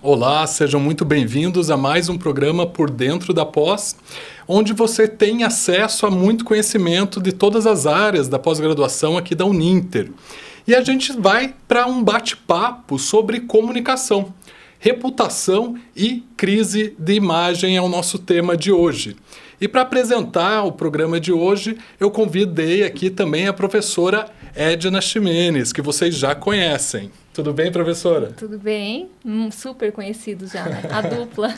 Olá, sejam muito bem-vindos a mais um programa Por Dentro da Pós, onde você tem acesso a muito conhecimento de todas as áreas da pós-graduação aqui da Uninter. E a gente vai para um bate-papo sobre comunicação, reputação e crise de imagem é o nosso tema de hoje. E para apresentar o programa de hoje, eu convidei aqui também a professora Edna Ximenes, que vocês já conhecem. Tudo bem, professora? Tudo bem, super conhecido já, né? A dupla.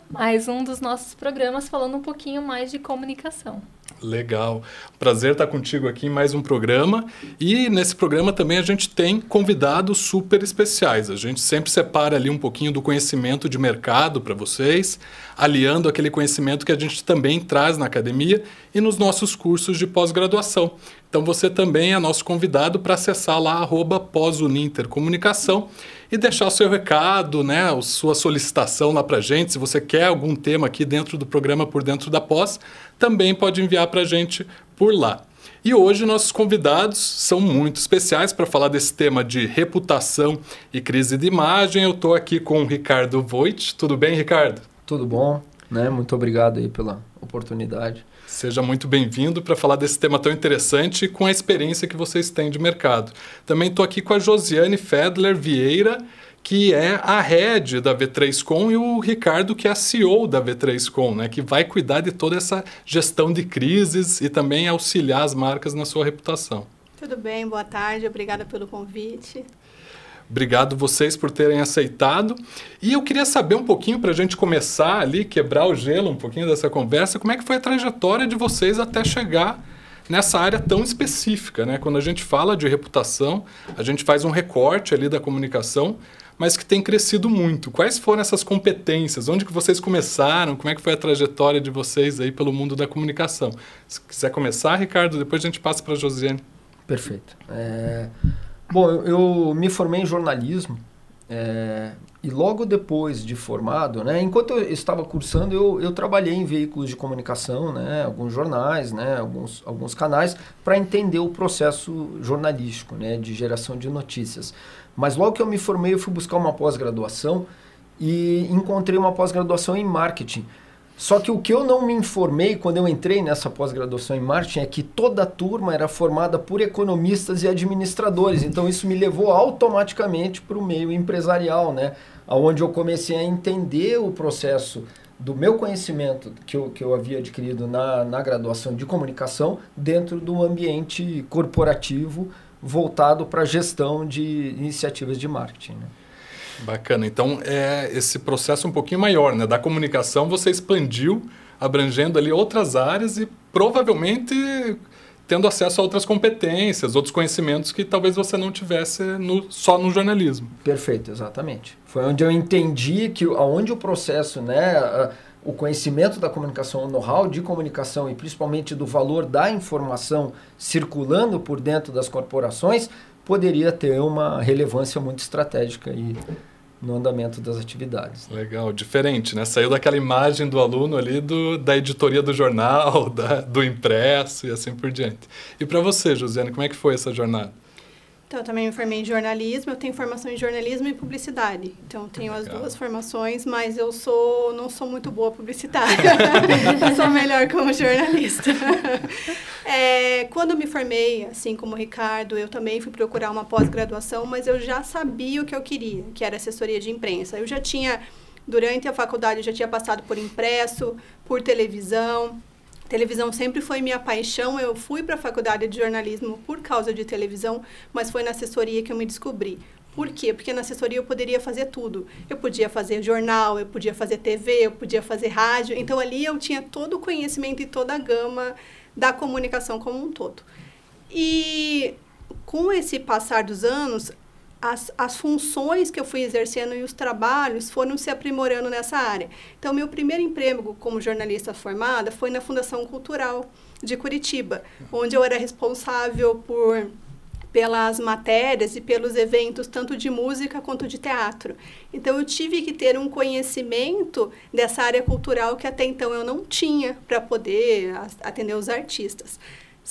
Mais um dos nossos programas falando um pouquinho mais de comunicação. Legal. Prazer estar contigo aqui em mais um programa. E nesse programa também a gente tem convidados super especiais. A gente sempre separa ali um pouquinho do conhecimento de mercado para vocês, aliando aquele conhecimento que a gente também traz na academia e nos nossos cursos de pós-graduação. Então você também é nosso convidado para acessar lá @pós-unintercomunicação e deixar o seu recado, né, a sua solicitação lá para a gente. Se você quer algum tema aqui dentro do programa Por Dentro da Pós, também pode enviar para a gente por lá. E hoje nossos convidados são muito especiais para falar desse tema de reputação e crise de imagem. Eu estou aqui com o Ricardo Voit. Tudo bem, Ricardo? Tudo bom, né? Muito obrigado aí pela oportunidade. Seja muito bem-vindo para falar desse tema tão interessante e com a experiência que vocês têm de mercado. Também estou aqui com a Josiane Fedler Vieira, que é a head da V3Com, e o Ricardo, que é a CEO da V3Com, né, que vai cuidar de toda essa gestão de crises e também auxiliar as marcas na sua reputação. Tudo bem, boa tarde, obrigada pelo convite. Obrigado vocês por terem aceitado. E eu queria saber um pouquinho, para a gente começar ali, quebrar o gelo um pouquinho dessa conversa, como é que foi a trajetória de vocês até chegar nessa área tão específica, né? Quando a gente fala de reputação, a gente faz um recorte ali da comunicação, mas que tem crescido muito. Quais foram essas competências? Onde que vocês começaram? Como é que foi a trajetória de vocês aí pelo mundo da comunicação? Se quiser começar, Ricardo, depois a gente passa para a Josiane. Perfeito. Bom, eu me formei em jornalismo e logo depois de formado, né, enquanto eu estava cursando, eu trabalhei em veículos de comunicação, né, alguns jornais, né, alguns canais, para entender o processo jornalístico, né, de geração de notícias. Mas logo que eu me formei, eu fui buscar uma pós-graduação e encontrei uma pós-graduação em marketing. Só que o que eu não me informei quando eu entrei nessa pós-graduação em marketing é que toda a turma era formada por economistas e administradores. Então isso me levou automaticamente para o meio empresarial, né? Onde eu comecei a entender o processo do meu conhecimento que eu havia adquirido na graduação de comunicação dentro do ambiente corporativo voltado para a gestão de iniciativas de marketing, né? Bacana. Então, esse processo um pouquinho maior, né? Da comunicação, você expandiu, abrangendo ali outras áreas e provavelmente tendo acesso a outras competências, outros conhecimentos que talvez você não tivesse só no jornalismo. Perfeito, exatamente. Foi onde eu entendi que aonde o processo, né, o conhecimento da comunicação, o know-how de comunicação e principalmente do valor da informação circulando por dentro das corporações poderia ter uma relevância muito estratégica aí no andamento das atividades. Legal, diferente, né? Saiu daquela imagem do aluno ali da editoria do jornal, do impresso e assim por diante. E para você, Josiane, como é que foi essa jornada? Então, eu também me formei em jornalismo, eu tenho formação em jornalismo e publicidade. Então, eu tenho as duas formações, mas eu não sou muito boa publicitária. Sou melhor como jornalista. Quando eu me formei, assim como o Ricardo, eu também fui procurar uma pós-graduação, mas eu já sabia o que eu queria, que era assessoria de imprensa. Eu já tinha, durante a faculdade, eu já tinha passado por impresso, por televisão. Televisão sempre foi minha paixão. Eu fui para a faculdade de jornalismo por causa de televisão, mas foi na assessoria que eu me descobri. Por quê? Porque na assessoria eu poderia fazer tudo. Eu podia fazer jornal, eu podia fazer TV, eu podia fazer rádio. Então, ali eu tinha todo o conhecimento e toda a gama da comunicação como um todo. E com esse passar dos anos, as funções que eu fui exercendo e os trabalhos foram se aprimorando nessa área. Então, meu primeiro emprego como jornalista formada foi na Fundação Cultural de Curitiba, onde eu era responsável pelas matérias e pelos eventos, tanto de música quanto de teatro. Então, eu tive que ter um conhecimento dessa área cultural que até então eu não tinha para poder atender os artistas.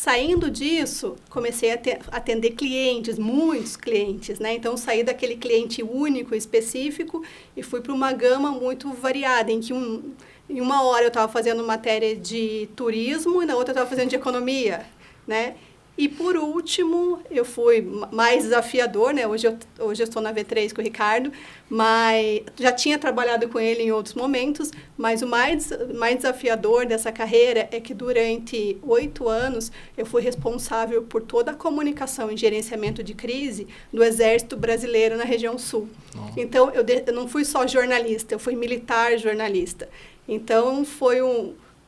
Saindo disso, comecei a atender clientes, muitos clientes, né? Então, saí daquele cliente único, específico, e fui para uma gama muito variada, em que em uma hora eu estava fazendo matéria de turismo e na outra eu estava fazendo de economia, né? E, por último, eu fui mais desafiador, né? Hoje eu estou na V3 com o Ricardo, mas já tinha trabalhado com ele em outros momentos, mas o mais desafiador dessa carreira é que durante 8 anos eu fui responsável por toda a comunicação e gerenciamento de crise do Exército Brasileiro na região Sul. Então, eu não fui só jornalista, eu fui militar jornalista. Então, foi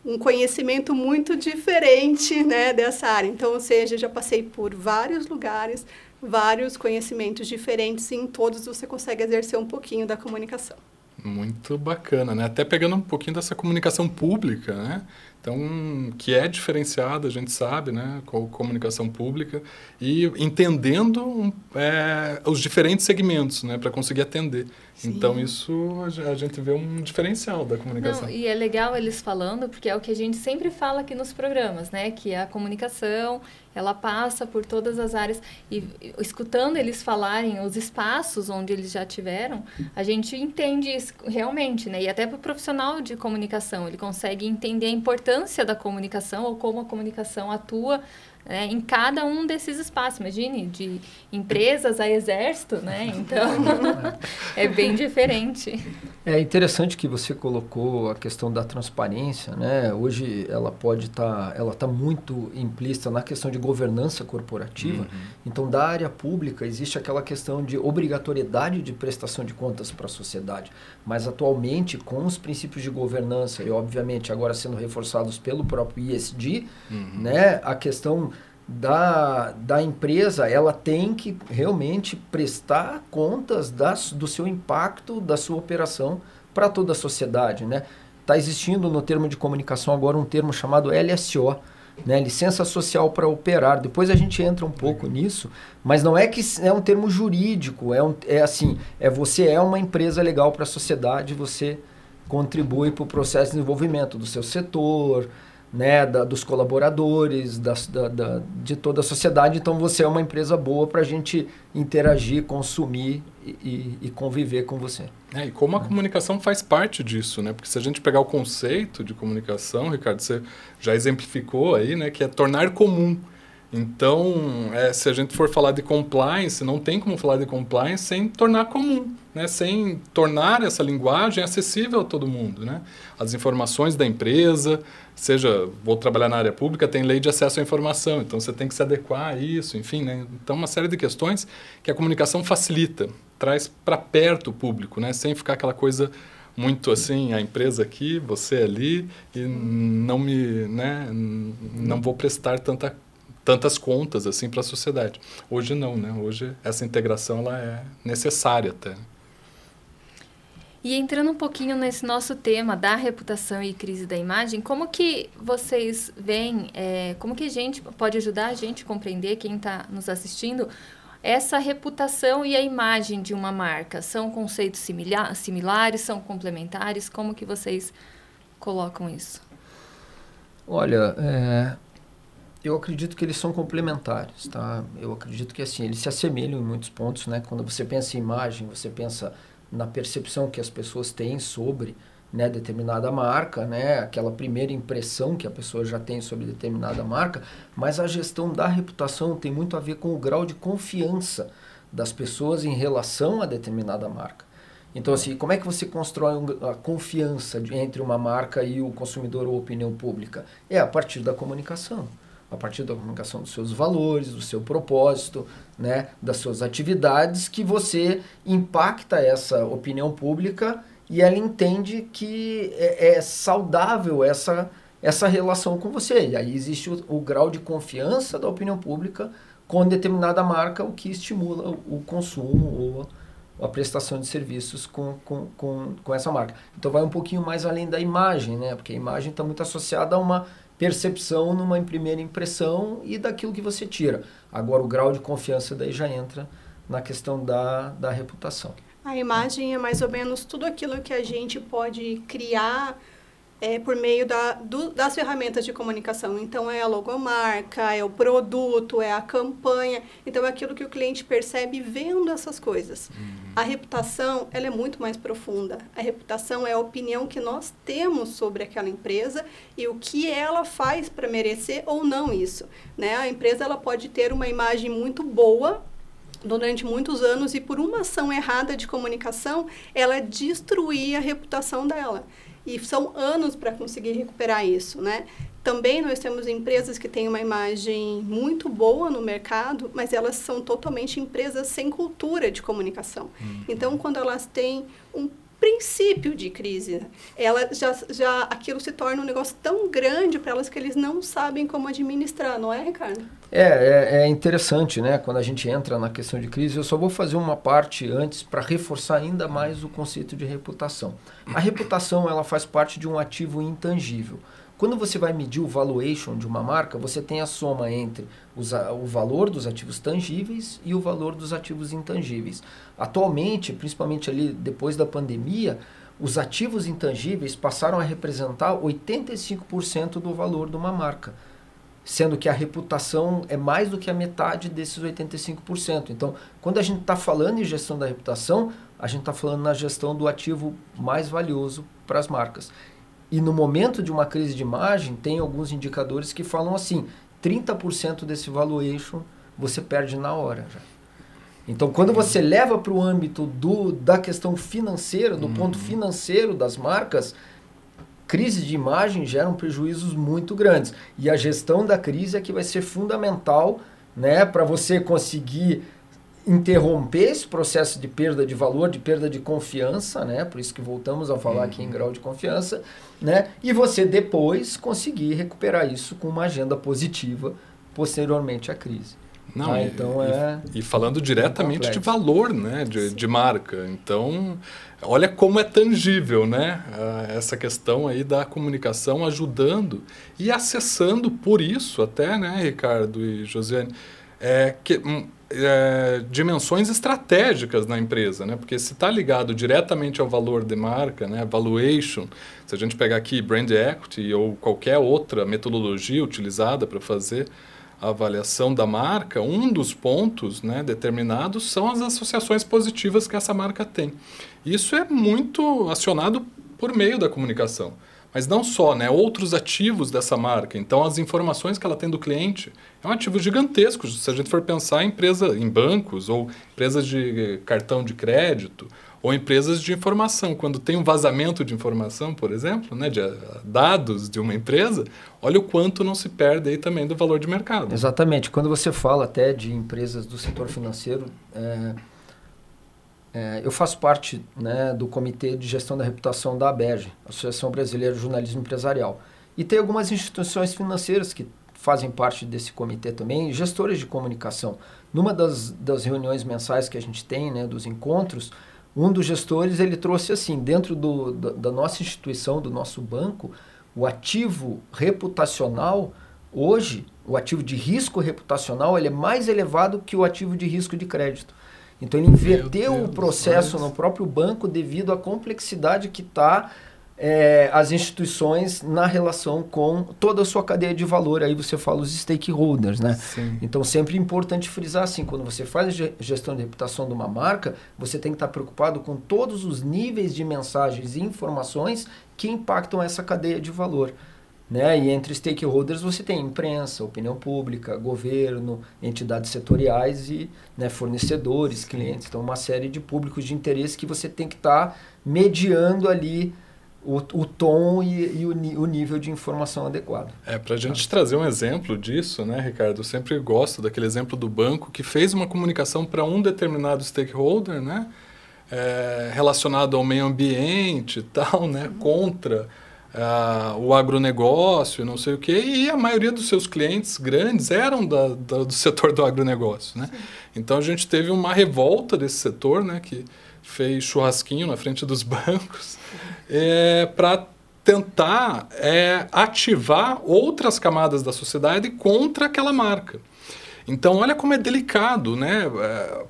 um conhecimento muito diferente, né, dessa área. Então, ou seja, já passei por vários lugares, vários conhecimentos diferentes, e em todos você consegue exercer um pouquinho da comunicação. Muito bacana, né? Até pegando um pouquinho dessa comunicação pública, né? Então, que é diferenciada, a gente sabe, né? Com a comunicação pública e entendendo os diferentes segmentos, né? Para conseguir atender. Sim. Então, isso a gente vê um diferencial da comunicação. Não, e é legal eles falando, porque é o que a gente sempre fala aqui nos programas, né? Que a comunicação, ela passa por todas as áreas. E escutando eles falarem os espaços onde eles já tiveram, a gente entende isso realmente, né? E até para o profissional de comunicação, ele consegue entender a importância da comunicação ou como a comunicação atua, né, em cada um desses espaços. Imagine, de empresas a exército, né? Então, é bem diferente. É interessante que você colocou a questão da transparência, né? Hoje ela tá muito implícita na questão de governança corporativa. Então, da área pública existe aquela questão de obrigatoriedade de prestação de contas para a sociedade. Mas atualmente, com os princípios de governança e obviamente agora sendo reforçados pelo próprio ESG, né? A questão da empresa, ela tem que realmente prestar contas do seu impacto, da sua operação para toda a sociedade, né? Está existindo no termo de comunicação agora um termo chamado LSO, né? Licença Social para Operar. Depois a gente entra um pouco nisso, mas não é que é um termo jurídico, você é uma empresa legal para a sociedade, você contribui para o processo de desenvolvimento do seu setor, né, dos colaboradores, de toda a sociedade. Então, você é uma empresa boa para a gente interagir, consumir e conviver com você. E como a comunicação faz parte disso, né? Porque se a gente pegar o conceito de comunicação, Ricardo, você já exemplificou aí, né, que é tornar comum. Então, se a gente for falar de compliance, não tem como falar de compliance sem tornar comum, né? Sem tornar essa linguagem acessível a todo mundo, né? As informações da empresa, vou trabalhar na área pública, tem lei de acesso à informação, então você tem que se adequar a isso, enfim, né? Então, uma série de questões que a comunicação facilita, traz para perto o público, né? Sem ficar aquela coisa muito assim, a empresa aqui, você ali, e não vou prestar tantas contas assim para a sociedade. Hoje não, né? Hoje essa integração ela é necessária até. E entrando um pouquinho nesse nosso tema da reputação e crise da imagem, como que vocês veem, como que a gente pode ajudar a gente a compreender, quem está nos assistindo, essa reputação e a imagem de uma marca? São conceitos similares, são complementares? Como que vocês colocam isso? Olha, eu acredito que eles são complementares, tá? Eu acredito que assim, eles se assemelham em muitos pontos, né? Quando você pensa em imagem, você pensa na percepção que as pessoas têm sobre, né, determinada marca, né? Aquela primeira impressão que a pessoa já tem sobre determinada marca, mas a gestão da reputação tem muito a ver com o grau de confiança das pessoas em relação a determinada marca. Então, assim, como é que você constrói a confiança entre uma marca e o consumidor ou a opinião pública? É a partir da comunicação. A partir da comunicação dos seus valores, do seu propósito, né, das suas atividades, que você impacta essa opinião pública e ela entende que é saudável essa relação com você. E aí existe o grau de confiança da opinião pública com determinada marca, o que estimula o consumo ou a prestação de serviços com essa marca. Então vai um pouquinho mais além da imagem, né? Porque a imagem está muito associada a uma percepção numa primeira impressão e daquilo que você tira. Agora o grau de confiança daí já entra na questão da reputação. A imagem é mais ou menos tudo aquilo que a gente pode criar por meio das ferramentas de comunicação. Então, é a logomarca, é o produto, é a campanha. Então, é aquilo que o cliente percebe vendo essas coisas. A reputação, ela é muito mais profunda. A reputação é a opinião que nós temos sobre aquela empresa e o que ela faz para merecer ou não isso, né? A empresa, ela pode ter uma imagem muito boa durante muitos anos e por uma ação errada de comunicação, ela destruir a reputação dela. E são anos para conseguir recuperar isso, né? Também nós temos empresas que têm uma imagem muito boa no mercado, mas elas são totalmente empresas sem cultura de comunicação. Então, quando elas têm um princípio de crise, aquilo se torna um negócio tão grande para elas que eles não sabem como administrar, não é, Ricardo? É interessante, né? Quando a gente entra na questão de crise, eu só vou fazer uma parte antes para reforçar ainda mais o conceito de reputação. A reputação, ela faz parte de um ativo intangível. Quando você vai medir o valuation de uma marca, você tem a soma entre o valor dos ativos tangíveis e o valor dos ativos intangíveis. Atualmente, principalmente ali depois da pandemia, os ativos intangíveis passaram a representar 85% do valor de uma marca, sendo que a reputação é mais do que a metade desses 85%. Então, quando a gente está falando em gestão da reputação, a gente está falando na gestão do ativo mais valioso para as marcas. E no momento de uma crise de imagem, tem alguns indicadores que falam assim, 30% desse valuation você perde na hora já. Então, quando você leva para o âmbito da questão financeira, do ponto financeiro das marcas, crises de imagem geram prejuízos muito grandes. E a gestão da crise é que vai ser fundamental, né, para você conseguir interromper esse processo de perda de valor, de perda de confiança, né? Por isso que voltamos a falar aqui em grau de confiança, né? E você depois conseguir recuperar isso com uma agenda positiva posteriormente à crise. Não, então e falando diretamente de valor, né, de marca. Então, olha como é tangível, né, essa questão aí da comunicação ajudando e acessando por isso até, né, Ricardo e Josiane, dimensões estratégicas na empresa, né? Porque se está ligado diretamente ao valor de marca, né? Valuation, se a gente pegar aqui Brand Equity ou qualquer outra metodologia utilizada para fazer a avaliação da marca, um dos pontos, né, determinados são as associações positivas que essa marca tem. Isso é muito acionado por meio da comunicação. Mas não só, né? Outros ativos dessa marca. Então, as informações que ela tem do cliente é um ativo gigantesco. Se a gente for pensar em bancos, ou empresas de cartão de crédito, ou empresas de informação. Quando tem um vazamento de informação, por exemplo, né, de dados de uma empresa, olha o quanto não se perde aí também do valor de mercado. Exatamente. Quando você fala até de empresas do setor financeiro, eu faço parte, né, do Comitê de Gestão da Reputação da ABERJ, Associação Brasileira de Jornalismo Empresarial. E tem algumas instituições financeiras que fazem parte desse comitê também, gestores de comunicação. Numa das reuniões mensais que a gente tem, né, dos encontros, um dos gestores ele trouxe assim, dentro da nossa instituição, do nosso banco, o ativo reputacional, hoje, o ativo de risco reputacional, ele é mais elevado que o ativo de risco de crédito. Então, ele inverteu o processo no próprio banco devido à complexidade que está as instituições na relação com toda a sua cadeia de valor. Aí você fala os stakeholders, né? Sim. Então, sempre é importante frisar assim, quando você faz a gestão de reputação de uma marca, você tem que estar preocupado com todos os níveis de mensagens e informações que impactam essa cadeia de valor. Né? E entre stakeholders você tem imprensa, opinião pública, governo, entidades setoriais e, né, fornecedores, clientes. Então, uma série de públicos de interesse que você tem que estar mediando ali o tom e o nível de informação adequado. Para a gente trazer um exemplo disso, né, Ricardo? Eu sempre gosto daquele exemplo do banco que fez uma comunicação para um determinado stakeholder, né, relacionado ao meio ambiente e tal, né, contra o agronegócio, não sei o quê, e a maioria dos seus clientes grandes eram do setor do agronegócio, né? Então a gente teve uma revolta desse setor, né, que fez churrasquinho na frente dos bancos para tentar ativar outras camadas da sociedade contra aquela marca. Então, olha como é delicado, né?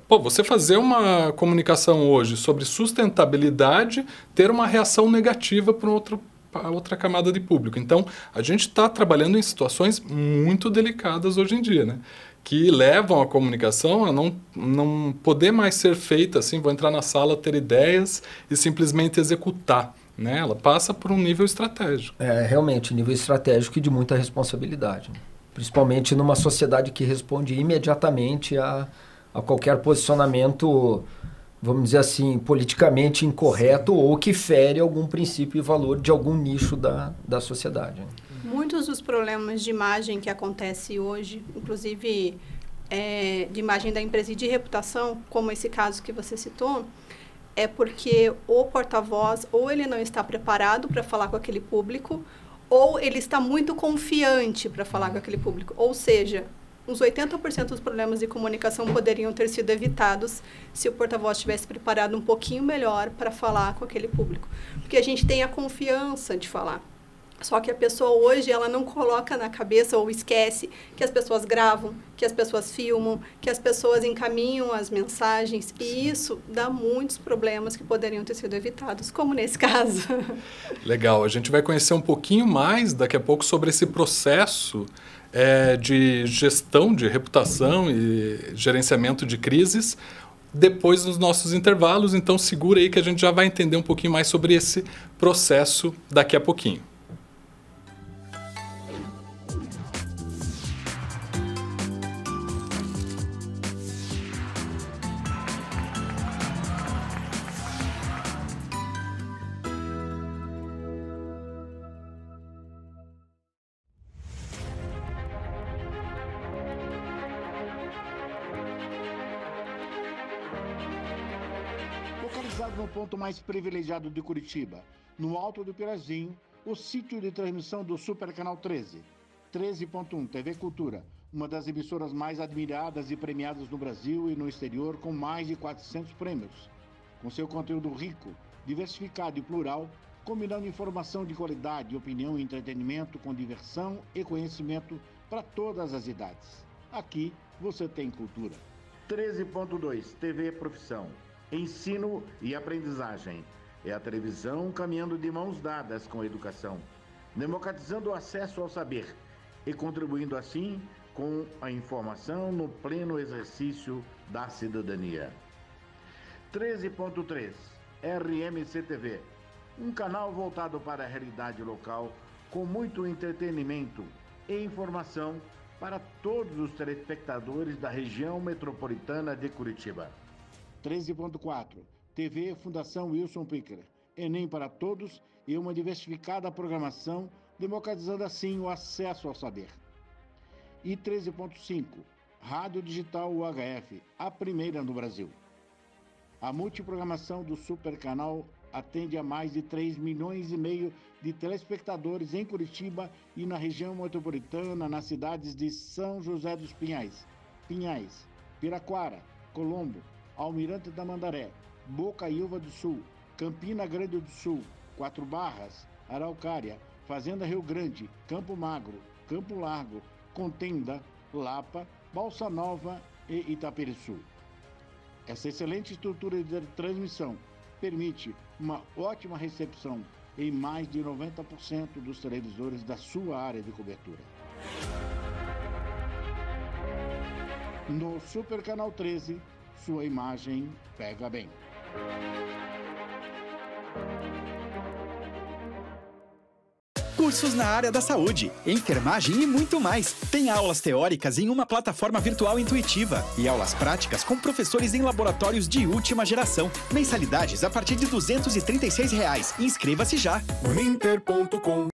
Você fazer uma comunicação hoje sobre sustentabilidade, ter uma reação negativa para a outra camada de público. Então, a gente está trabalhando em situações muito delicadas hoje em dia, né? Que levam a comunicação a não poder mais ser feita assim, vou entrar na sala, ter ideias e simplesmente executar. Né? Ela passa por um nível estratégico. Realmente, nível estratégico e de muita responsabilidade. Né? Principalmente numa sociedade que responde imediatamente a qualquer posicionamento, vamos dizer assim, politicamente incorreto ou que fere algum princípio e valor de algum nicho da sociedade. Né? Muitos dos problemas de imagem que acontecem hoje, inclusive de imagem da empresa e de reputação, como esse caso que você citou, é porque o porta-voz ou ele não está preparado para falar com aquele público, ou ele está muito confiante para falar com aquele público. Ou seja, uns 80% dos problemas de comunicação poderiam ter sido evitados se o porta-voz tivesse preparado um pouquinho melhor para falar com aquele público. Porque a gente tem a confiança de falar. Só que a pessoa hoje, ela não coloca na cabeça ou esquece que as pessoas gravam, que as pessoas filmam, que as pessoas encaminham as mensagens. E isso dá muitos problemas que poderiam ter sido evitados, como nesse caso. Legal. A gente vai conhecer um pouquinho mais daqui a pouco sobre esse processo de gestão de reputação e gerenciamento de crises depois dos nossos intervalos. Então, segura aí que a gente já vai entender um pouquinho mais sobre esse processo daqui a pouquinho. Localizado no ponto mais privilegiado de Curitiba, no Alto do Pirazinho, o sítio de transmissão do Super Canal 13. 13.1 TV Cultura, uma das emissoras mais admiradas e premiadas no Brasil e no exterior, com mais de 400 prêmios. Com seu conteúdo rico, diversificado e plural, combinando informação de qualidade, opinião e entretenimento com diversão e conhecimento para todas as idades. Aqui você tem cultura. 13.2 TV Profissão. Ensino e aprendizagem. É a televisão caminhando de mãos dadas com a educação, democratizando o acesso ao saber e contribuindo assim com a informação no pleno exercício da cidadania. 13.3 RMC-TV, um canal voltado para a realidade local com muito entretenimento e informação para todos os telespectadores da região metropolitana de Curitiba. 13.4 TV Fundação Wilson Picker, Enem para todos e uma diversificada programação, democratizando assim o acesso ao saber. E 13.5 Rádio Digital UHF, a primeira no Brasil. A multiprogramação do Super Canal atende a mais de 3,5 milhões de telespectadores em Curitiba e na região metropolitana, nas cidades de São José dos Pinhais, Piraquara, Colombo, Almirante da Mandaré, Bocaiúva do Sul, Campina Grande do Sul, Quatro Barras, Araucária, Fazenda Rio Grande, Campo Magro, Campo Largo, Contenda, Lapa, Balsa Nova e Itaperiçu. Essa excelente estrutura de transmissão permite uma ótima recepção em mais de 90% dos televisores da sua área de cobertura. No Super Canal 13, sua imagem pega bem. Cursos na área da saúde, enfermagem e muito mais. Tem aulas teóricas em uma plataforma virtual intuitiva e aulas práticas com professores em laboratórios de última geração. Mensalidades a partir de R$ 236. Inscreva-se já. Uninter.com.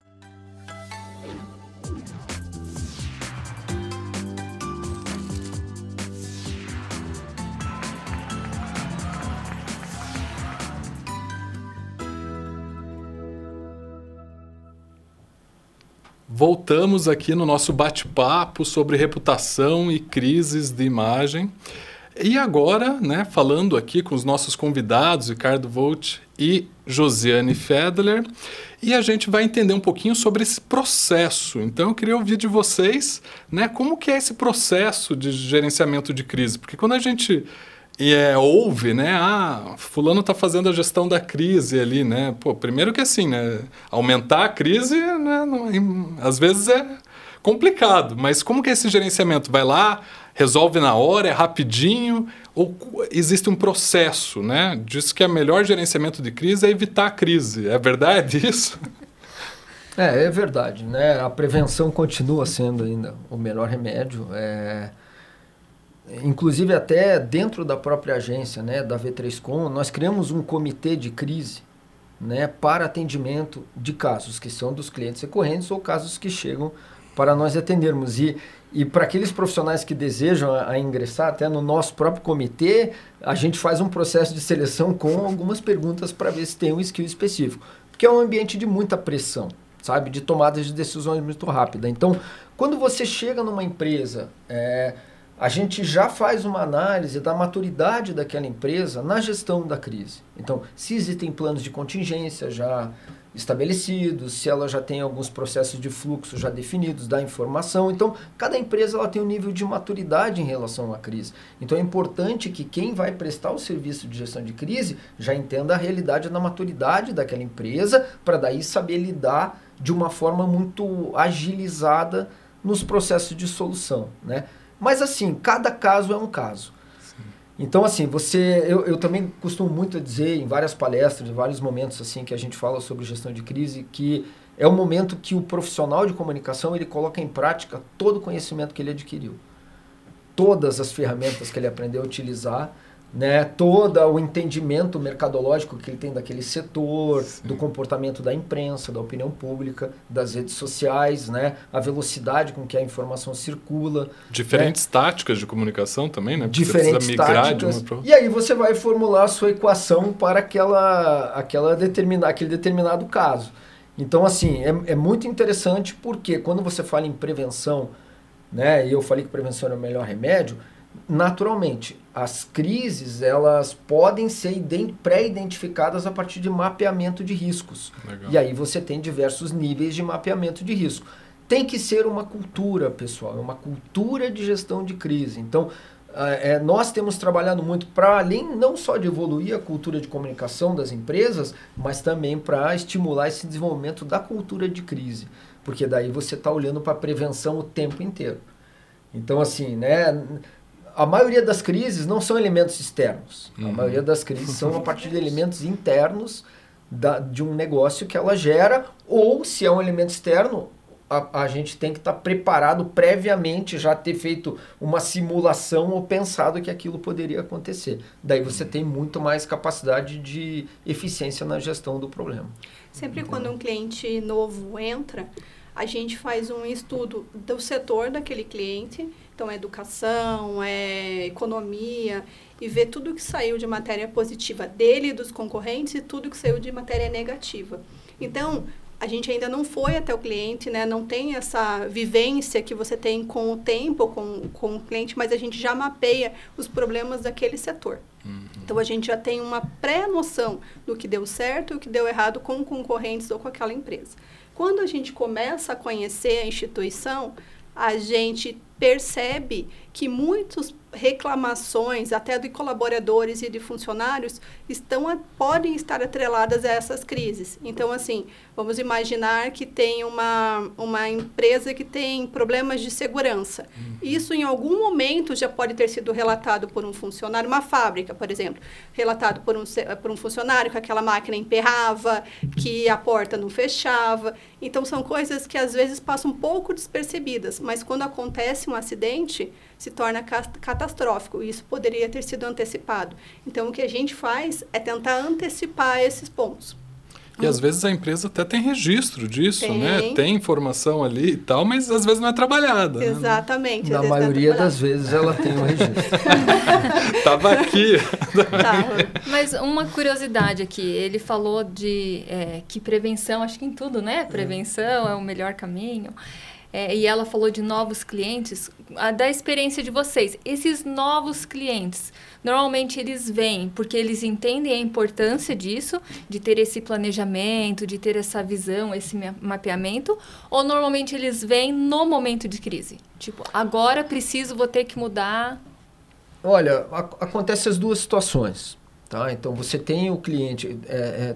Voltamos aqui no nosso bate-papo sobre reputação e crises de imagem. E agora, né, falando aqui com os nossos convidados, Ricardo Volt e Josiane Fedler, e a gente vai entender um pouquinho sobre esse processo. Então, eu queria ouvir de vocês, né, como que é esse processo de gerenciamento de crise. Porque quando a gente ouve, né? Fulano está fazendo a gestão da crise ali, né? Pô, primeiro que assim, né? Aumentar a crise, né? Às vezes é complicado, mas como que é esse gerenciamento? Vai lá, resolve na hora, é rapidinho, ou existe um processo, né? Diz que o melhor gerenciamento de crise é evitar a crise. É verdade isso? É verdade, né? A prevenção continua sendo ainda o melhor remédio. Inclusive até dentro da própria agência, né, da V3Com, nós criamos um comitê de crise, né, para atendimento de casos que são dos clientes recorrentes ou casos que chegam para nós atendermos. E para aqueles profissionais que desejam a ingressar até no nosso próprio comitê, a gente faz um processo de seleção com algumas perguntas para ver se tem um skill específico. Porque é um ambiente de muita pressão, sabe? De tomadas de decisões muito rápida. Então, quando você chega numa empresa, a gente já faz uma análise da maturidade daquela empresa na gestão da crise. Então, se existem planos de contingência já estabelecidos, se ela já tem alguns processos de fluxo já definidos da informação. Então, cada empresa ela tem um nível de maturidade em relação à crise. Então, é importante que quem vai prestar o serviço de gestão de crise já entenda a realidade da maturidade daquela empresa, para daí saber lidar de uma forma muito agilizada nos processos de solução, né? Mas assim, cada caso é um caso. Sim. Então assim, eu também costumo muito dizer em várias palestras, em vários momentos assim que a gente fala sobre gestão de crise, que é o momento que o profissional de comunicação ele coloca em prática todo o conhecimento que ele adquiriu. Todas as ferramentas que ele aprendeu a utilizar, né, todo o entendimento mercadológico que ele tem daquele setor, sim, do comportamento da imprensa, da opinião pública, das redes sociais, né, a velocidade com que a informação circula. Diferentes, né, táticas de comunicação também, né? Porque diferentes você precisa migrar táticas. De uma... E aí você vai formular a sua equação para aquele determinado caso. Então, assim, é muito interessante porque quando você fala em prevenção, né, e eu falei que prevenção é o melhor remédio, naturalmente, as crises elas podem ser pré-identificadas a partir de mapeamento de riscos. Legal. E aí você tem diversos níveis de mapeamento de risco. Tem que ser uma cultura, pessoal, é uma cultura de gestão de crise. Então, nós temos trabalhado muito para além não só de evoluir a cultura de comunicação das empresas, mas também para estimular esse desenvolvimento da cultura de crise. Porque daí você está olhando para a prevenção o tempo inteiro. Então, assim, né... A maioria das crises não são elementos externos. A maioria das crises são a partir de elementos internos de um negócio que ela gera, ou se é um elemento externo, a gente tem que estar preparado previamente, já ter feito uma simulação ou pensado que aquilo poderia acontecer. Daí você tem muito mais capacidade de eficiência na gestão do problema. Sempre quando um cliente novo entra, a gente faz um estudo do setor daquele cliente. Então, é educação, é economia, e ver tudo que saiu de matéria positiva dele e dos concorrentes e tudo que saiu de matéria negativa. Então, a gente ainda não foi até o cliente, né? Não tem essa vivência que você tem com o tempo, com o cliente, mas a gente já mapeia os problemas daquele setor. Então, a gente já tem uma pré-noção do que deu certo e o que deu errado com concorrentes ou com aquela empresa. Quando a gente começa a conhecer a instituição, a gente percebe que muitas reclamações, até de colaboradores e de funcionários, podem estar atreladas a essas crises. Então, assim, vamos imaginar que tem uma empresa que tem problemas de segurança. Isso, em algum momento, já pode ter sido relatado por um funcionário, uma fábrica, por exemplo, relatado por um funcionário que aquela máquina emperrava, que a porta não fechava. Então, são coisas que, às vezes, passam um pouco despercebidas, mas quando acontece um acidente, se torna catastrófico. E isso poderia ter sido antecipado. Então, o que a gente faz é tentar antecipar esses pontos. E às vezes a empresa até tem registro disso, né? Tem informação ali e tal, mas às vezes não é trabalhada. Exatamente. Na maioria das vezes ela tem um registro. Tava aqui. Mas uma curiosidade aqui, ele falou de que prevenção, acho que em tudo, né? Prevenção é o melhor caminho. E ela falou de novos clientes, da experiência de vocês. Esses novos clientes, normalmente eles vêm porque eles entendem a importância disso, de ter esse planejamento, de ter essa visão, esse mapeamento, ou normalmente eles vêm no momento de crise? Tipo, agora vou ter que mudar. Olha, acontece as duas situações. Tá? Então, você tem o cliente,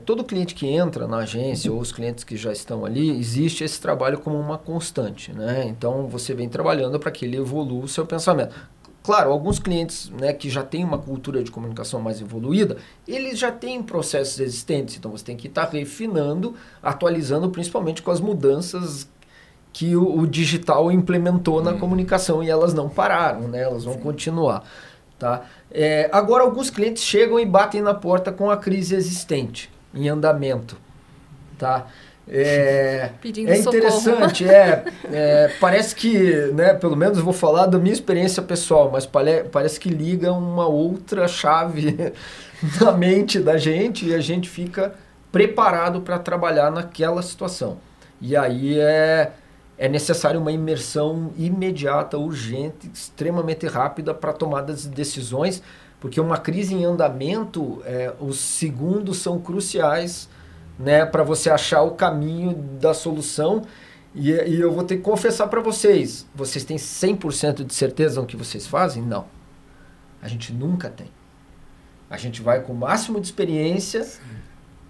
todo cliente que entra na agência ou os clientes que já estão ali, existe esse trabalho como uma constante. Né? Então, você vem trabalhando para que ele evolua o seu pensamento. Claro, alguns clientes, né, que já têm uma cultura de comunicação mais evoluída, eles já têm processos existentes. Então, você tem que estar refinando, atualizando, principalmente com as mudanças que o digital implementou na comunicação e elas não pararam, né? Elas vão continuar. Tá? Agora, alguns clientes chegam e batem na porta com a crise existente, em andamento. Tá? Pedindo interessante, parece que, né, pelo menos eu vou falar da minha experiência pessoal, mas parece que liga uma outra chave na mente da gente e a gente fica preparado para trabalhar naquela situação. E aí é necessário uma imersão imediata, urgente, extremamente rápida para tomada de decisões, porque uma crise em andamento, os segundos são cruciais, né, para você achar o caminho da solução. E eu vou ter que confessar para vocês têm 100% de certeza no que vocês fazem? Não. A gente nunca tem. A gente vai com o máximo de experiência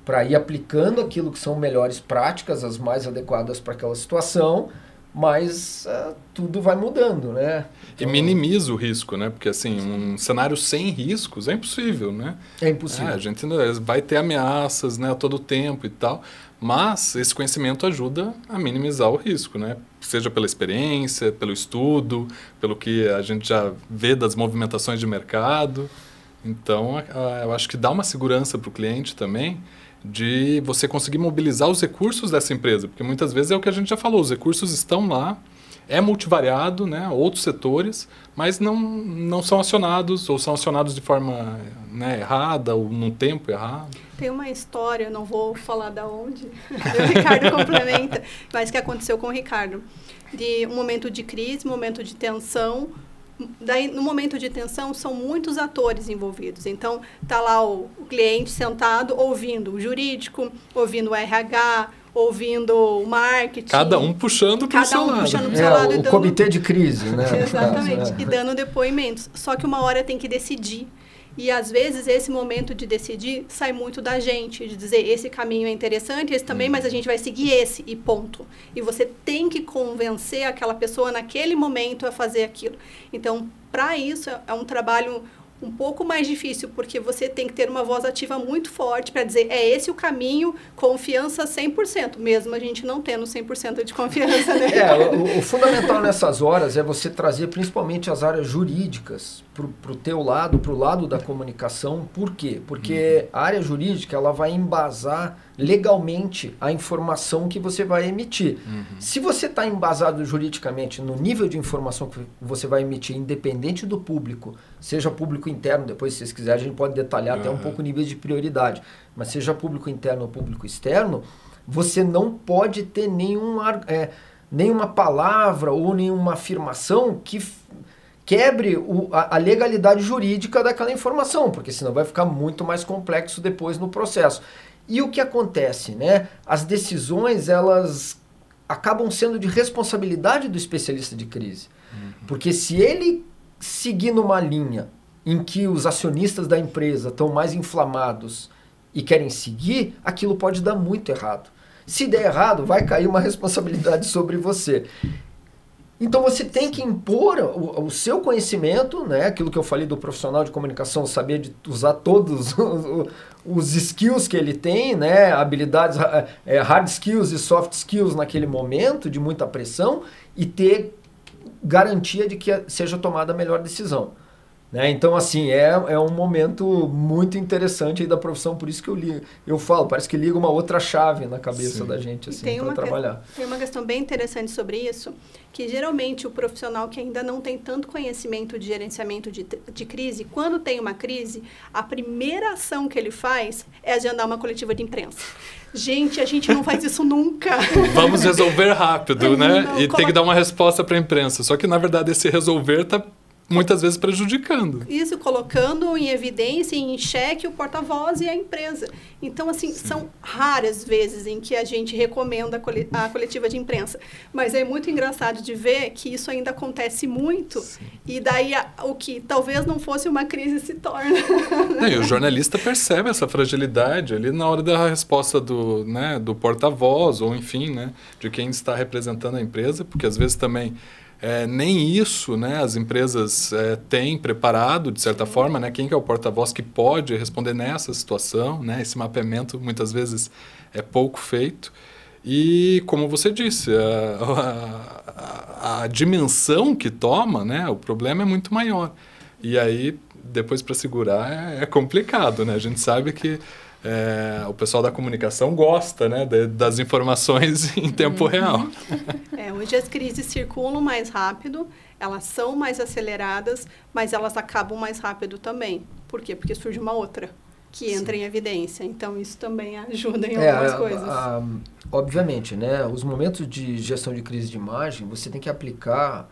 para ir aplicando aquilo que são melhores práticas, as mais adequadas para aquela situação, mas tudo vai mudando, né? Então, e minimiza o risco, né? Porque assim, um cenário sem riscos é impossível, né? É impossível. A gente vai ter ameaças, né, a todo tempo e tal, mas esse conhecimento ajuda a minimizar o risco, né? Seja pela experiência, pelo estudo, pelo que a gente já vê das movimentações de mercado. Então, eu acho que dá uma segurança para o cliente também, de você conseguir mobilizar os recursos dessa empresa, porque muitas vezes é o que a gente já falou, os recursos estão lá, é multivariado, né, outros setores, mas não são acionados, ou são acionados de forma, né, errada, ou num tempo errado. Tem uma história, não vou falar da onde, o Ricardo complementa, mas que aconteceu com o Ricardo, de um momento de crise, momento de tensão. Daí, no momento de tensão, são muitos atores envolvidos. Então, tá lá o cliente sentado, ouvindo o jurídico, ouvindo o RH, ouvindo o marketing. Cada um puxando para o seu lado. Puxando pro seu lado o comitê de crise, né? Exatamente. E dando depoimentos. Só que uma hora tem que decidir. E, às vezes, esse momento de decidir sai muito da gente, de dizer, esse caminho é interessante, esse também, mas a gente vai seguir esse, e ponto. E você tem que convencer aquela pessoa naquele momento a fazer aquilo. Então, para isso, é um trabalho um pouco mais difícil, porque você tem que ter uma voz ativa muito forte para dizer, é esse o caminho, confiança 100%, mesmo a gente não tendo 100% de confiança. Né? O fundamental nessas horas é você trazer principalmente as áreas jurídicas para o teu lado, para o lado da comunicação. Por quê? Porque a área jurídica ela vai embasar legalmente a informação que você vai emitir. Se você está embasado juridicamente no nível de informação que você vai emitir, independente do público, seja público interno, depois se vocês quiserem a gente pode detalhar até um pouco o nível de prioridade, mas seja público interno ou público externo, você não pode ter nenhuma palavra ou nenhuma afirmação que quebre a legalidade jurídica daquela informação, porque senão vai ficar muito mais complexo depois no processo. E o que acontece, né? As decisões, elas acabam sendo de responsabilidade do especialista de crise. Porque se ele seguir numa linha em que os acionistas da empresa estão mais inflamados e querem seguir, aquilo pode dar muito errado. Se der errado, vai cair uma responsabilidade sobre você. Então você tem que impor o seu conhecimento, né? Aquilo que eu falei do profissional de comunicação, saber de usar todos os skills que ele tem, né? Habilidades, hard skills e soft skills naquele momento de muita pressão e ter garantia de que seja tomada a melhor decisão. Né? Então, assim, é um momento muito interessante aí da profissão, por isso que eu falo, parece que liga uma outra chave na cabeça da gente, assim, para trabalhar. Tem uma questão bem interessante sobre isso, que geralmente o profissional que ainda não tem tanto conhecimento de gerenciamento de crise, quando tem uma crise, a primeira ação que ele faz é agendar uma coletiva de imprensa. Gente, a gente não faz isso nunca. Vamos resolver rápido, né? E tem que dar uma resposta para a imprensa. Só que, na verdade, esse resolver está muitas vezes prejudicando. Isso, colocando em evidência e em xeque o porta-voz e a empresa. Então, assim, são raras vezes em que a gente recomenda a coletiva de imprensa. Mas é muito engraçado de ver que isso ainda acontece muito. Sim. E daí o que talvez não fosse uma crise se torna. E o jornalista percebe essa fragilidade ali na hora da resposta do porta-voz, ou enfim, né, de quem está representando a empresa, porque às vezes também nem isso, né, as empresas têm preparado, de certa forma, né, quem que é o porta-voz que pode responder nessa situação, né, esse mapeamento muitas vezes é pouco feito. E, como você disse, a dimensão que toma, né, o problema é muito maior. E aí, depois para segurar é complicado, né? A gente sabe que o pessoal da comunicação gosta, né, das informações em tempo real. Hoje as crises circulam mais rápido, elas são mais aceleradas, mas elas acabam mais rápido também. Por quê? Porque surge uma outra que entra em evidência. Então, isso também ajuda em algumas coisas. Obviamente, né? Os momentos de gestão de crise de imagem, você tem que aplicar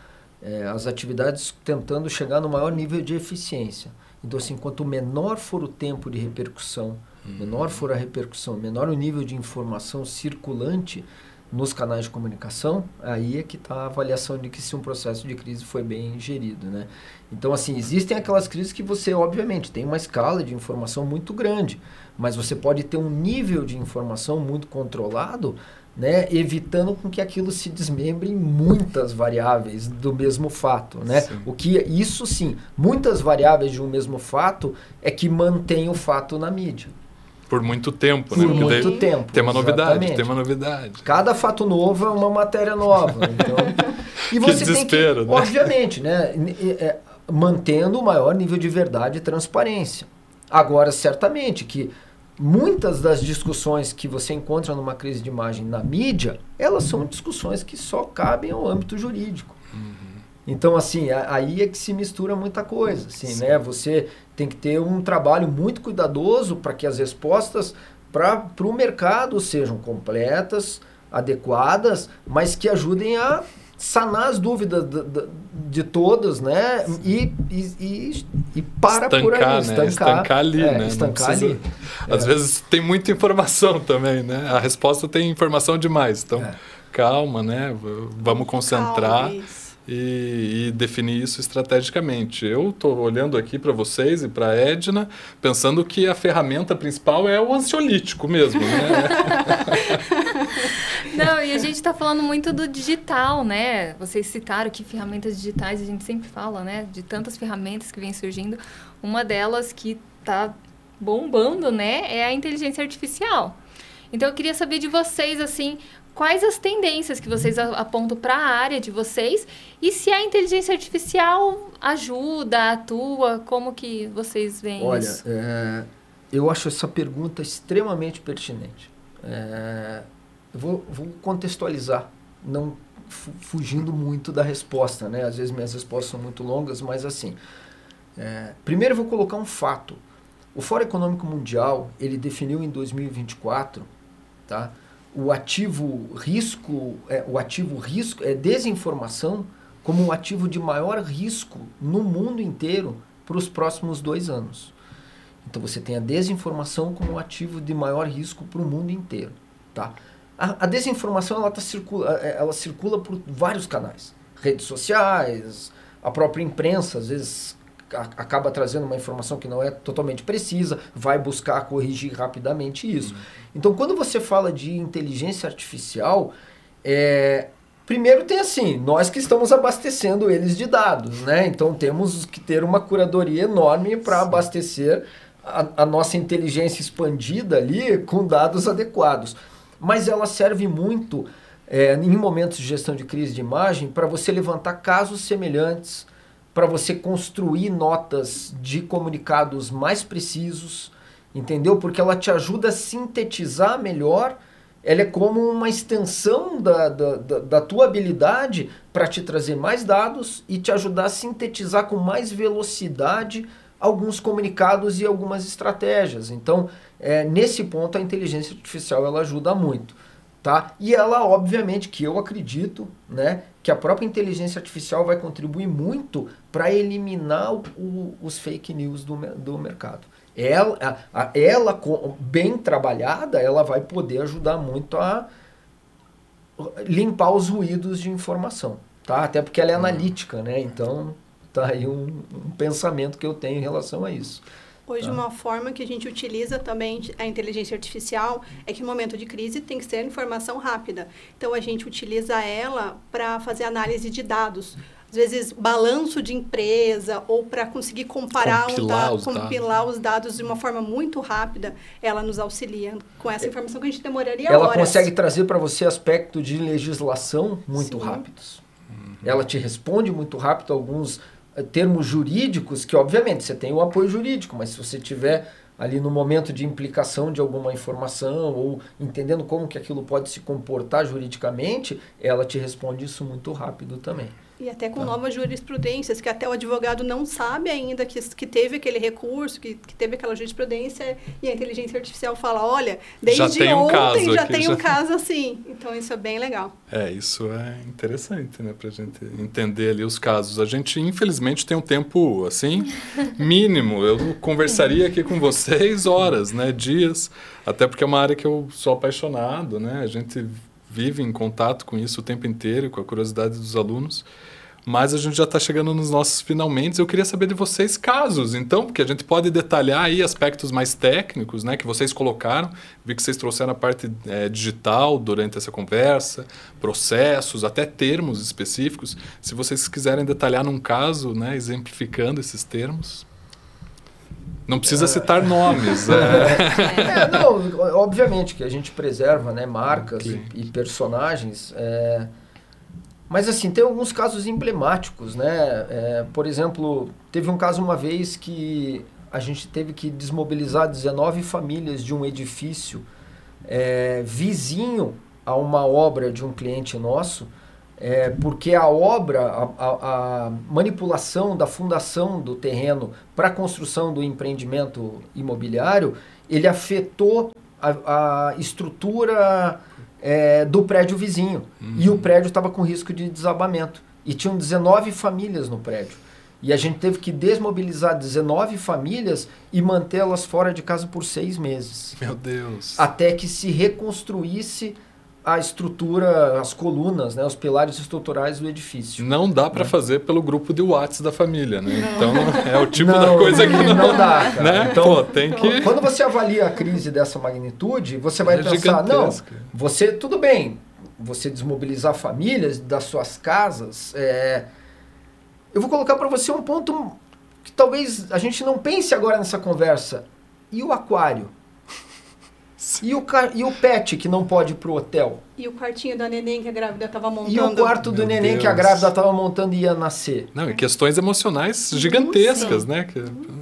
as atividades tentando chegar no maior nível de eficiência. Então, assim, quanto menor for o tempo de repercussão, menor for a repercussão, menor o nível de informação circulante nos canais de comunicação, aí é que está a avaliação de que se um processo de crise foi bem gerido, né? Então, assim, existem aquelas crises que você, obviamente, tem uma escala de informação muito grande, mas você pode ter um nível de informação muito controlado, né, evitando com que aquilo se desmembre em muitas variáveis do mesmo fato, né? Sim. Isso sim, muitas variáveis de um mesmo fato é que mantém o fato na mídia. Por muito tempo, né? Por muito tempo. Tem uma novidade, tem uma novidade. Cada fato novo é uma matéria nova. Então, e você que desespero, tem que, né? obviamente, né, mantendo o maior nível de verdade e transparência. Agora, certamente que muitas das discussões que você encontra numa crise de imagem na mídia, elas são discussões que só cabem ao âmbito jurídico. Então, assim, aí é que se mistura muita coisa, assim, né? Você tem que ter um trabalho muito cuidadoso para que as respostas para o mercado sejam completas, adequadas, mas que ajudem a sanar as dúvidas de todas, né? E para estancar, por aí. Estancar ali, né? Estancar ali. Às vezes tem muita informação também, né? A resposta tem informação demais. Então, calma, né? Vamos concentrar. E definir isso estrategicamente. Eu estou olhando aqui para vocês e para a Edna, pensando que a ferramenta principal é o ansiolítico mesmo, né? Não, e a gente está falando muito do digital, né? Vocês citaram que ferramentas digitais, a gente sempre fala, né? De tantas ferramentas que vêm surgindo. Uma delas que está bombando, né? É a inteligência artificial. Então, eu queria saber de vocês, assim, quais as tendências que vocês apontam para a área de vocês e se a inteligência artificial ajuda, atua, como que vocês veem isso? Olha, eu acho essa pergunta extremamente pertinente. Eu vou contextualizar, não fugindo muito da resposta, né? Às vezes minhas respostas são muito longas, mas assim, primeiro eu vou colocar um fato. O Fórum Econômico Mundial, ele definiu em 2024, tá? O ativo risco é desinformação como o ativo de maior risco no mundo inteiro para os próximos 2 anos. Então você tem a desinformação como o ativo de maior risco para o mundo inteiro. Tá? A desinformação ela circula por vários canais. Redes sociais, a própria imprensa às vezes acaba trazendo uma informação que não é totalmente precisa, vai buscar corrigir rapidamente isso. Então, quando você fala de inteligência artificial, primeiro tem assim, nós que estamos abastecendo eles de dados, né? Então, temos que ter uma curadoria enorme para abastecer a nossa inteligência expandida ali com dados adequados. Mas ela serve muito, em momentos de gestão de crise de imagem, para você levantar casos semelhantes, para você construir notas de comunicados mais precisos, entendeu? Porque ela te ajuda a sintetizar melhor, ela é como uma extensão da tua habilidade para te trazer mais dados e te ajudar a sintetizar com mais velocidade alguns comunicados e algumas estratégias. Então, nesse ponto, a inteligência artificial ela ajuda muito. Tá? E ela, obviamente, que eu acredito, né, que a própria inteligência artificial vai contribuir muito para eliminar os fake news do mercado. Ela, bem trabalhada, ela vai poder ajudar muito a limpar os ruídos de informação. Tá? Até porque ela é analítica, né? Então, tá aí um pensamento que eu tenho em relação a isso. Hoje, uma forma que a gente utiliza também a inteligência artificial é que no momento de crise tem que ser informação rápida. Então, a gente utiliza ela para fazer análise de dados. Às vezes, balanço de empresa ou para conseguir comparar compilar os dados de uma forma muito rápida, ela nos auxilia com essa informação que a gente demoraria horas. Ela consegue trazer para você aspectos de legislação muito rápidos. Ela te responde muito rápido alguns termos jurídicos que, obviamente, você tem o apoio jurídico, mas se você tiver ali no momento de implicação de alguma informação ou entendendo como que aquilo pode se comportar juridicamente, ela te responde isso muito rápido também. E até com novas jurisprudências, que até o advogado não sabe ainda que teve aquele recurso, que teve aquela jurisprudência, e a inteligência artificial fala, olha, desde ontem já tem um caso assim. Então, isso é bem legal. Isso é interessante, né, pra gente entender ali os casos. A gente, infelizmente, tem um tempo, assim, mínimo. Eu conversaria aqui com vocês horas, né, dias, até porque é uma área que eu sou apaixonado, né, a gente vive em contato com isso o tempo inteiro, com a curiosidade dos alunos, mas a gente já está chegando nos nossos finalmente. Eu queria saber de vocês casos, então, porque a gente pode detalhar aí aspectos mais técnicos, né, que vocês colocaram. Vi que vocês trouxeram a parte digital durante essa conversa, processos, até termos específicos. Se vocês quiserem detalhar num caso, né, exemplificando esses termos. Não precisa citar nomes. Não, obviamente que a gente preserva, né, marcas e personagens. Mas, assim, tem alguns casos emblemáticos, né? Por exemplo, teve um caso uma vez que a gente teve que desmobilizar 19 famílias de um edifício vizinho a uma obra de um cliente nosso, porque a obra, a manipulação da fundação do terreno para a construção do empreendimento imobiliário, ele afetou a estrutura do prédio vizinho. E o prédio estava com risco de desabamento. E tinham 19 famílias no prédio. E a gente teve que desmobilizar 19 famílias e mantê-las fora de casa por 6 meses. Meu Deus! Até que se reconstruísse a estrutura, as colunas, né, os pilares estruturais do edifício. Não dá para fazer pelo grupo de WhatsApp da família, né? Então, é o tipo da coisa que não dá, cara. Né? Então, tem que... Quando você avalia a crise dessa magnitude, você vai pensar, tudo bem, você desmobilizar famílias das suas casas, eu vou colocar para você um ponto que talvez a gente não pense agora nessa conversa. E o aquário? E o pet que não pode ir pro hotel? E o quartinho da neném que a grávida estava montando? E o quarto do neném que a grávida estava montando e ia nascer? Não, e questões emocionais gigantescas, né?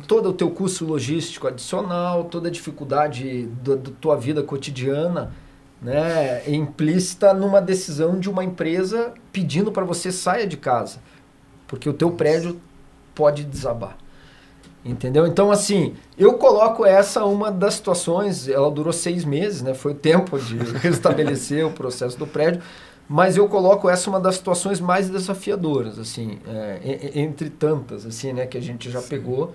Todo o teu custo logístico adicional, toda a dificuldade da tua vida cotidiana, né, implícita numa decisão de uma empresa pedindo para você saia de casa, porque o teu prédio pode desabar. Entendeu? Então, assim, eu coloco essa uma das situações, ela durou 6 meses, né? Foi o tempo de restabelecer o processo do prédio, mas eu coloco essa uma das situações mais desafiadoras, assim, entre tantas, assim, né? Que a gente já pegou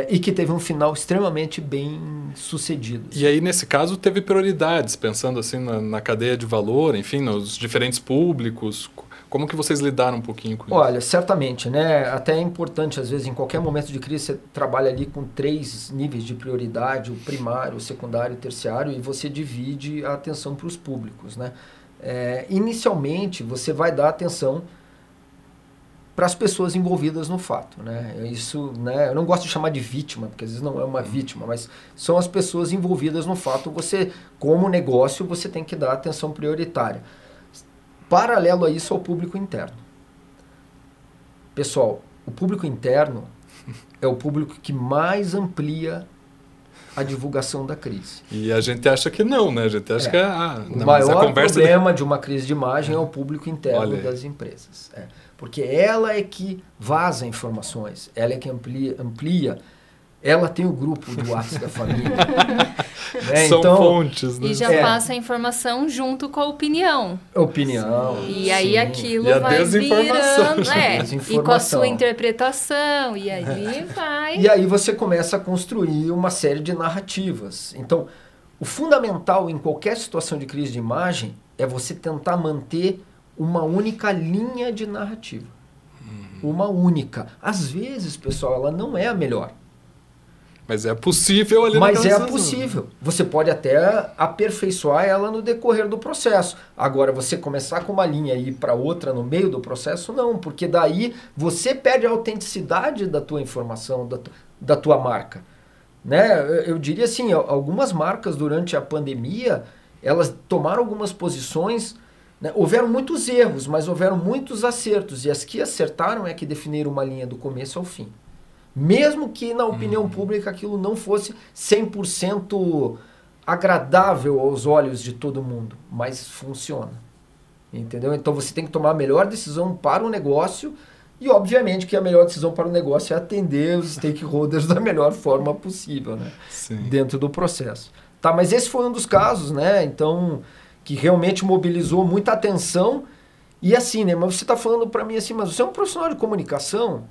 e que teve um final extremamente bem sucedido. E aí, nesse caso, teve prioridades, pensando assim na cadeia de valor, enfim, nos diferentes públicos. Como que vocês lidaram um pouquinho com isso? Olha, certamente, né? Até é importante, às vezes, em qualquer momento de crise, você trabalha ali com 3 níveis de prioridade, o primário, o secundário e o terciário, e você divide a atenção para os públicos, né? Inicialmente, você vai dar atenção para as pessoas envolvidas no fato, né? Isso, né? Eu não gosto de chamar de vítima, porque às vezes não é uma vítima, mas são as pessoas envolvidas no fato. Você, como negócio, você tem que dar atenção prioritária. Paralelo a isso, ao público interno. Pessoal, o público interno é o público que mais amplia a divulgação da crise. E a gente acha que não, né? A gente acha que o maior problema de uma crise de imagem é o público interno das empresas. Porque ela é que vaza informações, ela é que amplia ela tem o grupo do WhatsApp da família. Né? São então, fontes, né? E já passa a informação junto com a opinião. Opinião. E aí aquilo E a vai desinformação. virando, e com a sua interpretação, e aí vai... E aí você começa a construir uma série de narrativas. Então, o fundamental em qualquer situação de crise de imagem é você tentar manter uma única linha de narrativa. Uma única. Às vezes, pessoal, ela não é a melhor. Mas é possível ali Mas naquela é possível. Você pode até aperfeiçoar ela no decorrer do processo. Agora, você começar com uma linha e ir para outra no meio do processo, não. Porque daí você perde a autenticidade da tua informação, da tua marca. Né? Eu diria assim, algumas marcas durante a pandemia, elas tomaram algumas posições, né? Houveram muitos erros, mas houveram muitos acertos. E as que acertaram é que definiram uma linha do começo ao fim. Mesmo que na opinião pública aquilo não fosse 100% agradável aos olhos de todo mundo, mas funciona. Entendeu? Então você tem que tomar a melhor decisão para o negócio e obviamente que a melhor decisão para o negócio é atender os stakeholders da melhor forma possível, né? Sim. Dentro do processo. Tá, mas esse foi um dos casos, né? Então, que realmente mobilizou muita atenção e assim, né? Mas você está falando para mim assim, mas você é um profissional de comunicação?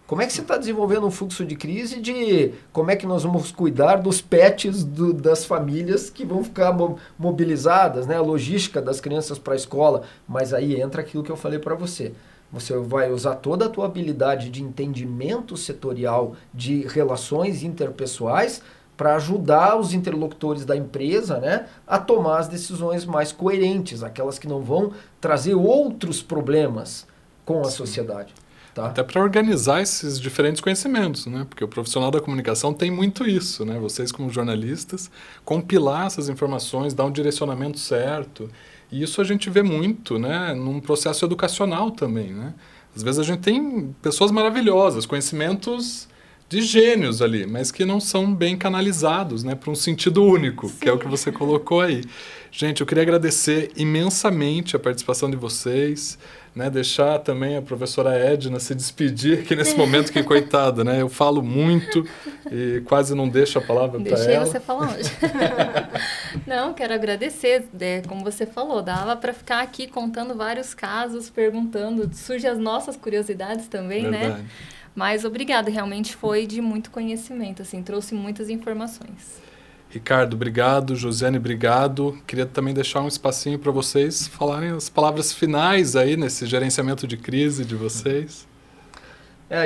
Como é que você está desenvolvendo um fluxo de crise de como é que nós vamos cuidar dos pets das famílias que vão ficar mobilizadas, né? A logística das crianças para a escola. Mas aí entra aquilo que eu falei para você. Você vai usar toda a tua habilidade de entendimento setorial de relações interpessoais para ajudar os interlocutores da empresa, né, a tomar as decisões mais coerentes, aquelas que não vão trazer outros problemas com a sociedade. Tá? Até para organizar esses diferentes conhecimentos, né? Porque o profissional da comunicação tem muito isso, né? Vocês como jornalistas, compilar essas informações, dar um direcionamento certo. E isso a gente vê muito, né? Num processo educacional também, né? Às vezes a gente tem pessoas maravilhosas, conhecimentos de gênios ali, mas que não são bem canalizados, né? Para um sentido único, que é o que você colocou aí. Gente, eu queria agradecer imensamente a participação de vocês, né, deixar também a professora Edna se despedir aqui nesse momento que, coitada, né, eu falo muito e quase não deixo a palavra para ela. Deixei você falar hoje. Não, quero agradecer, como você falou, dava para ficar aqui contando vários casos, perguntando, surgem as nossas curiosidades também, Verdade. né? Mas obrigada, realmente foi de muito conhecimento, assim, trouxe muitas informações. Ricardo, obrigado. Josiane, obrigado. Queria também deixar um espacinho para vocês falarem as palavras finais aí nesse gerenciamento de crise de vocês.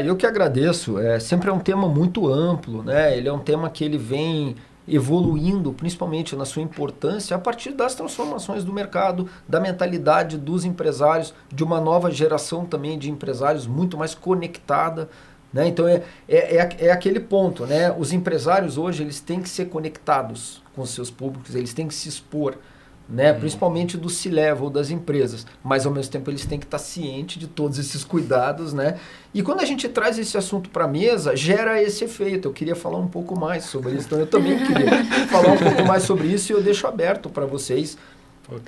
Eu que agradeço. Sempre é um tema muito amplo, né? Ele é um tema que ele vem evoluindo, principalmente na sua importância, a partir das transformações do mercado, da mentalidade dos empresários, de uma nova geração também de empresários muito mais conectada. Né? Então, é aquele ponto, né? Os empresários hoje eles têm que ser conectados com os seus públicos, eles têm que se expor, né? Principalmente do C-level das empresas, mas ao mesmo tempo eles têm que estar cientes de todos esses cuidados, né? E quando a gente traz esse assunto para a mesa, gera esse efeito. Eu queria falar um pouco mais sobre isso, então eu também queria falar um pouco mais sobre isso e eu deixo aberto para vocês.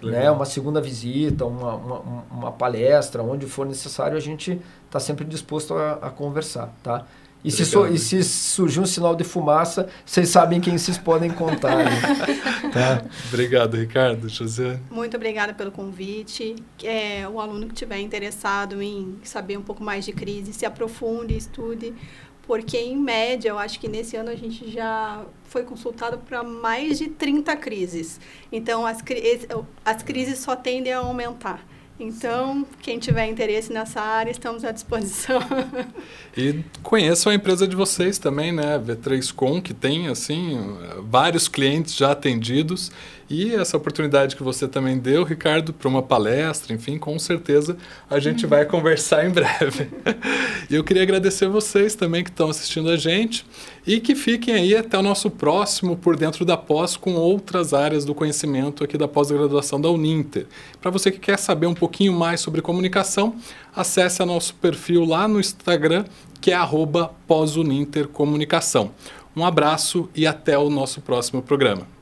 Né, uma segunda visita, uma palestra, onde for necessário, a gente está sempre disposto a conversar, tá? E se surgir um sinal de fumaça, vocês sabem quem vocês podem contar. Né? Tá? Obrigado, Ricardo. José. Muito obrigada pelo convite. O aluno que estiver interessado em saber um pouco mais de crise, se aprofunde, estude, porque, em média, eu acho que nesse ano a gente já foi consultado para mais de 30 crises. Então, as crises só tendem a aumentar. Então, quem tiver interesse nessa área, estamos à disposição. E conheçam a empresa de vocês também, né? V3Com, que tem, assim, vários clientes já atendidos. E essa oportunidade que você também deu, Ricardo, para uma palestra, enfim, com certeza a gente vai conversar em breve. E eu queria agradecer vocês também que estão assistindo a gente e que fiquem aí até o nosso próximo Por Dentro da Pós com outras áreas do conhecimento aqui da pós-graduação da Uninter. Para você que quer saber um pouquinho mais sobre comunicação, acesse o nosso perfil lá no Instagram, que é @posunintercomunicação. Um abraço e até o nosso próximo programa.